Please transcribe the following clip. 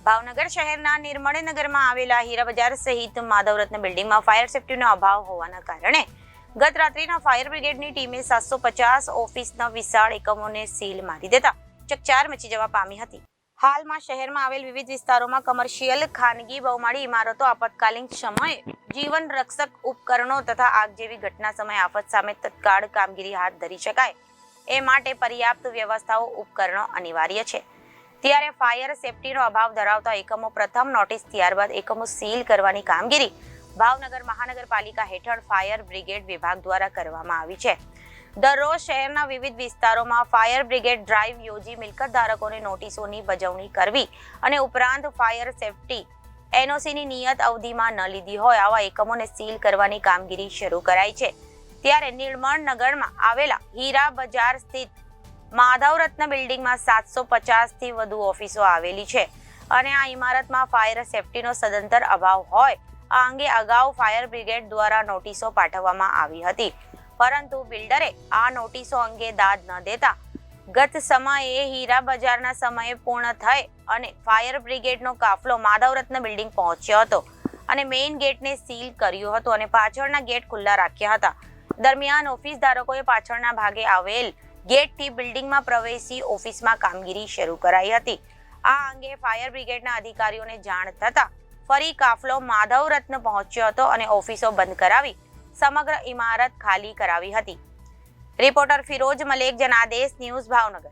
ભાવનગર શહેરના નિર્મળનગરમાં આવેલા હીરા બજાર સહિત માધવરત્ન બિલ્ડિંગમાં ફાયર સેફટીનો અભાવ હોવાના કારણે ગત રાત્રિના ફાયર બ્રિગેડની ટીમે 750 ઓફિસના વિશાળ એકમોને સીલ મારી દેતા ચકચાર મચી જવા પામી હતી. હાલમાં શહેરમાં આવેલ વિવિધ વિસ્તારોમાં કમર્શિયલ, ખાનગી, બહુમાળી ઇમારતો આપાતકાલીન સમયે જીવન રક્ષક ઉપકરણો તથા આગ જેવી ઘટના સમયે આફત સામે તત્કાળ કામગીરી હાથ ધરી શકાય એ માટે પર્યાપ્ત વ્યવસ્થાઓ, ઉપકરણો અનિવાર્ય છે. ત્યારે ફાયર સેફટીનો અભાવ ધરાવતા એકમો પ્રથમ નોટિસ, ત્યારબાદ એકમો સીલ કરવાની કામગીરી ભાવનગર મહાનગરપાલિકા હેઠળ ફાયર બ્રિગેડ વિભાગ દ્વારા કરવામાં આવી છે. દરરોજ શહેરના વિવિધ વિસ્તારોમાં ફાયર બ્રિગેડ ડ્રાઈવ યોજી મિલકત ધારકોને નોટિસોની બજવણી કરવી અને ઉપરાંત ફાયર સેફટી એનઓસીની નિયત અવધિમાં ન લીધી હોય આવા એકમોને સીલ કરવાની કામગીરી શરૂ કરાઈ છે. ત્યારે નિર્મળનગરમાં આવેલા હીરા બજાર સ્થિત માધવરત્ન બિલ્ડિંગમાં 750 થી વધુ ઓફિસો આવેલી છે અને આ ઇમારતમાં ફાયર સેફટીનો સદંતર અભાવ હોય આ અંગે અગાઉ ફાયર બ્રિગેડ દ્વારા નોટિસો પાઠવવામાં આવી હતી, પરંતુ બિલ્ડરે આ નોટિસો અંગે દાદ ન દેતા ગત સમયે હીરા બજારના સમયે પૂર્ણ થઈ અને ફાયર બ્રિગેડનો કાફલો માધવરત્ન બિલ્ડિંગ પહોંચ્યો હતો અને મેઇન ગેટને સીલ કર્યો હતો અને પાછળના ગેટ ખુલ્લા રાખ્યા હતા. દરમિયાન ઓફિસ ધારકોએ પાછળના ભાગે આવેલ ગેટથી બિલ્ડિંગમાં પ્રવેશી ઓફિસમાં કામગીરી શરૂ કરાઈ હતી. આ અંગે ફાયર બ્રિગેડના અધિકારીઓને જાણ થતા ફરી કાફલો માધવરત્ન પહોંચ્યો હતો અને ઓફિસો બંધ કરાવી સમગ્ર ઇમારત ખાલી કરાવી હતી. Reporter Firoz Malek, Janadesh news, Bhavnagar.